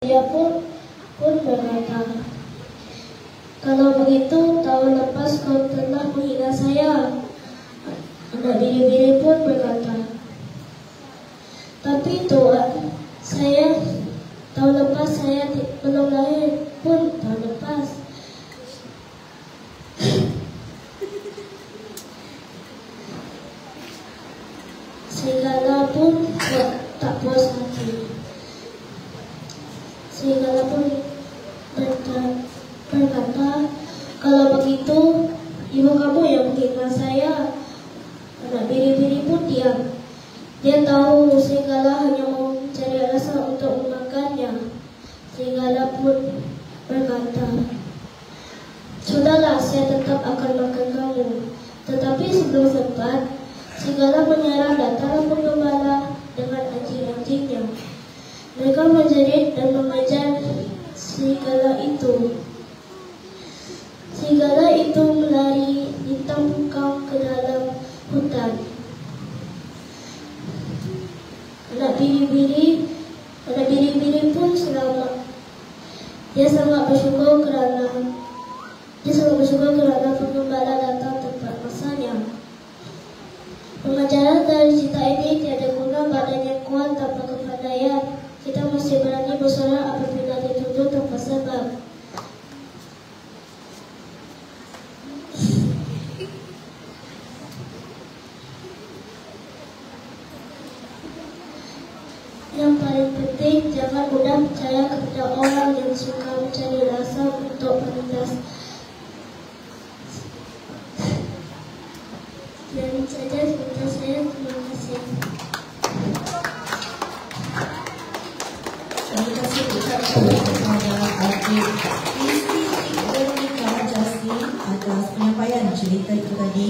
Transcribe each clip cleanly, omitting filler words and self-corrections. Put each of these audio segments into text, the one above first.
Dia pun berkata, "Kalau begitu, tahun lepas kau telah menghina saya." Anak biri-biri pun berkata, "Tapi Tuan, tahun lepas saya belum lahir pun tahun lepas." Serigala pun tak puas hati. Serigala pun berkata, "Kalau begitu, ibu kamu yang menghina saya." Anak biri-biri pun diam. Dia tahu serigala hanya mau mencari alasan untuk memakannya. Serigala pun berkata, "Sudahlah, saya tetap akan makan kamu." Tetapi sebelum sempat, serigala menyerang datang penggembala dengan anjing-anjingnya. Mereka menjerit dan mengejar serigala itu. Serigala itu melari ditangkap ke dalam hutan. Anak biri-biri pun selamat. Dia sangat bersyukur kerana penggembala datang tepat masanya. Pengajaran dari cerita ini tiada guna badannya kuat tanpa kepandaian. Kita mesti berani bersorak apabila dituduh tanpa sebab. Yang paling penting, jangan mudah percaya kepada orang yang suka mencari alasan untuk menindas. Dan saja cerita saya. Terima kasih. Terima kasih kepada Adik Kristi Veronica Justin atas penyampaian cerita itu tadi.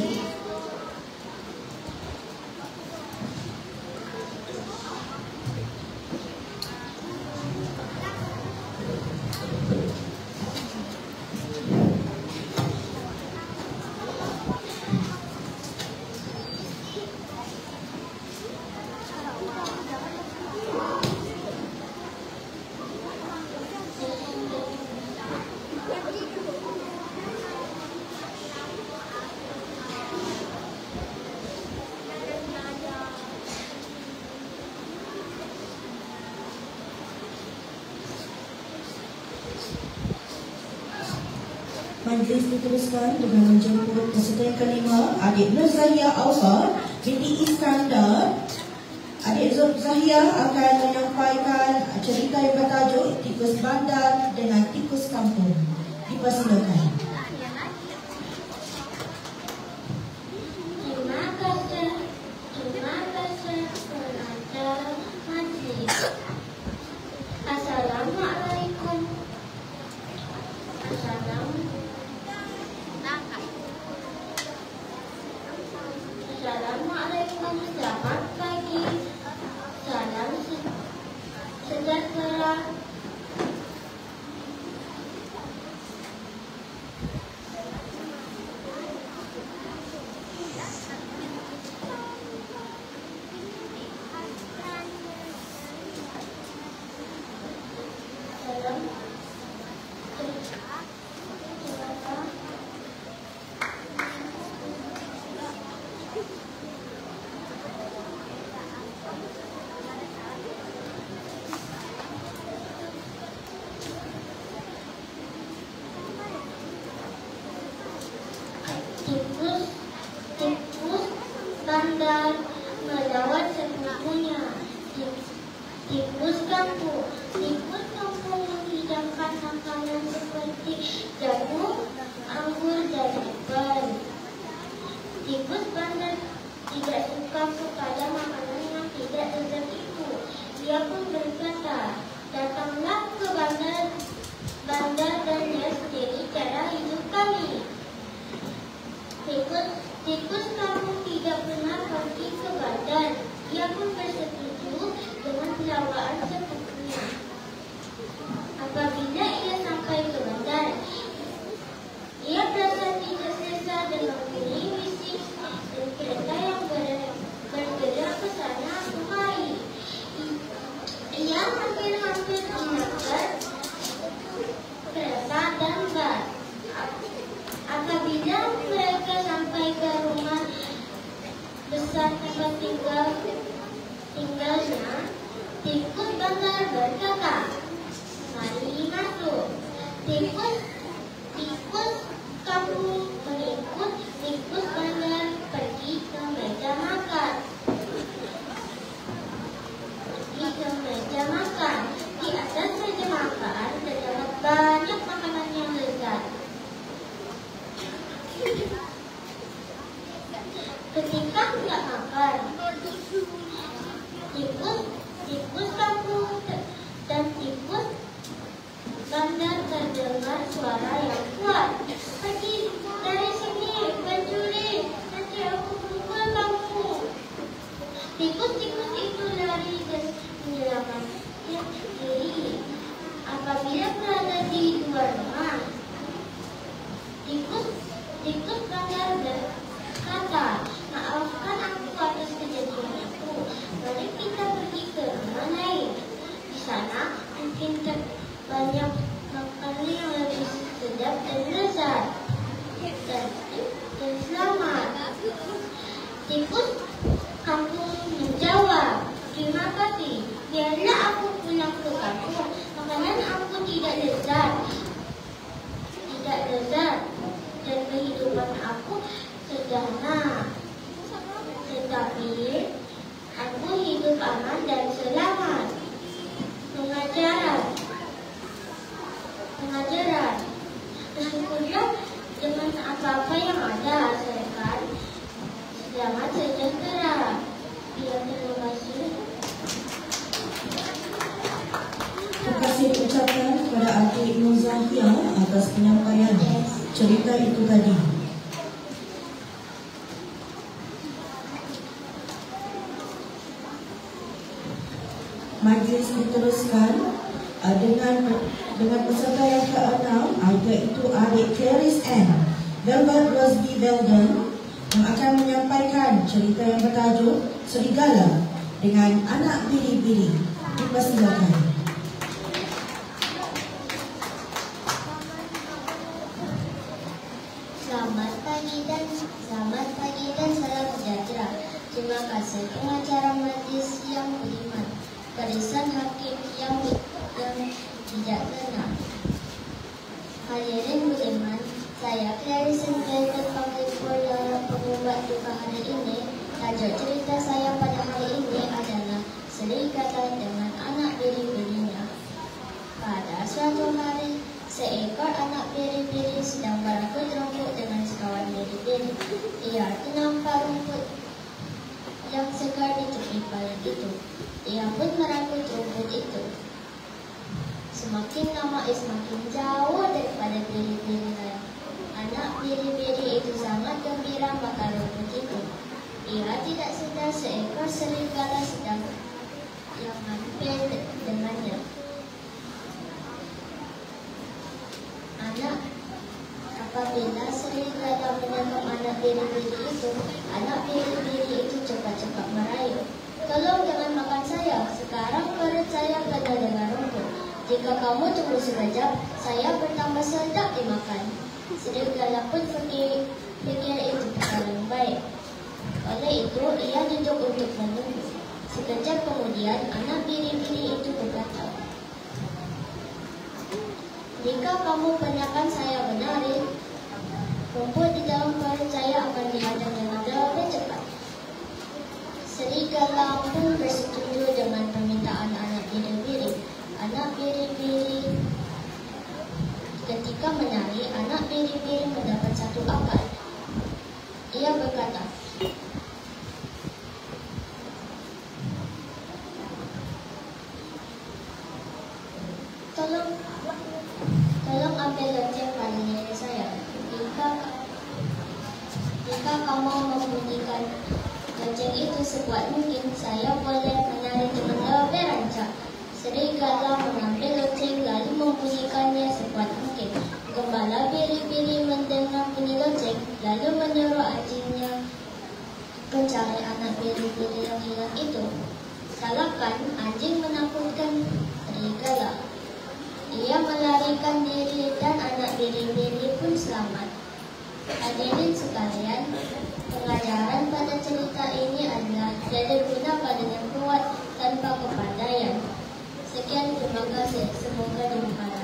Majlis diteruskan dengan menjemput peserta yang kelima, Adik Nur Zahia Alfa binti Iskandar. Adik Zahia akan menyampaikan cerita yang bertajuk Tikus Bandar dengan Tikus Kampung. Dipersilakan. Terima kasih pengajar majlis. Assalamualaikum. Assalamualaikum, selamat pagi. Salam sejahtera. Tikus bandar melawat sepupunya. Tikus kampung menghidangkan makanan seperti jamu, anggur, dan apel. Tikus bandar tidak suka kepada makanan yang tidak lezat itu. Dia pun berkata, "Datanglah ke bandar dan lihat sendiri cara hidup kami." Tikus Tikus, tikus, kamu berikut, tikus bandar pergi ke meja makan. Pergi ke meja makan. Di atas meja makan terdapat banyak makanan yang lezat. Ketika hendak makan, tikus kamu dan tikus bandar terdengar suara yang kuat. Pergi dari sini, pencuri, nanti aku pukul kamu. Tikus-tikus itu lari dan menyelamatkan diri. Apabila berada di luar rumah, tikus bandar berkata, maafkan aku atas kejadian itu. Mari kita pergi ke rumah lain. Di sana mungkin banyak makanan yang lebih sedap dan lezat dan selamat. Tikus kampung menjawab, terima kasih. Biarlah aku pulang ke kampung. Makanan aku tidak lezat, dan kehidupan aku sederhana. Tetapi aku hidup aman dan selamat. Pengajaran. Bersyukurlah dengan apa-apa yang ada, asalkan selamat sejahtera. Terima kasih. Terima kasih ucapkan kepada adik Nuzahia atas penyampaian cerita itu tadi. Majlis diteruskan dengan peserta yang ke-6, iaitu adik Clarice Ann Velvet Rosby Belden yang akan menyampaikan cerita yang bertajuk Serigala dengan Anak Biri-Biri. Dipersilakan. Selamat pagi dan salam sejahtera. Terima kasih pengacara majlis yang beriman, barisan hakim yang bijaksana. Hadirin beriman, saya Clarice Belden Panggilpur dalam pengubah duka hari ini. Tajuk cerita saya pada hari ini adalah Serigala dengan Anak Biri-Birinya. Pada suatu hari, seekor anak biri-biri sedang merangkul rumput dengan sekawan biri-biri. Ia ternampar rumput yang segar di tepi paling itu. Ia pun merangkul rumput itu. Semakin lama semakin jauh daripada biri-biri lain. Anak biri-biri itu sangat gembira makan rumput itu. Ia tidak sedar seekor serigala sedang yang hampir dengannya. Apabila serigala menangkap anak biri-biri itu, anak biri-biri itu cepat-cepat merayu. Tolong jangan makan saya, sekarang perut saya penuh dengan rumput. Jika kamu tunggu sekejap, saya bertambah sedap dimakan. Serigala pun fikir itu paling baik. Oleh itu, ia duduk untuk menunggu. Sekejap kemudian, anak biri-biri itu berkata, jika kamu benarkan saya menari, rumput di dalam perut saya akan dihadang dengan lebih cepat. Serigala pun bersetuju dengan permintaan anak biri-biri. Anak biri-biri ketika menari, anak biri-biri mendapat satu akal. Ia berkata, Tolong ambil lonceng pada nenek saya. Jika kamu membunyikan lonceng itu sekuat mungkin, saya boleh menari dengan lebih rancak. Serigala mengambil lonceng lalu membunyikannya sekuat mungkin. Gembala biri-biri mendengar bunyi lonceng lalu menyuruh anjingnya mencari anak biri-biri yang hilang itu. Salahkan anjing menakutkan serigala. Ia melarikan diri dan anak biri-biri pun selamat. Hadirin sekalian, pengajaran pada cerita ini adalah tiada guna dengan kuat tanpa kepandaian. Sekian, terima kasih. Semoga dimakan.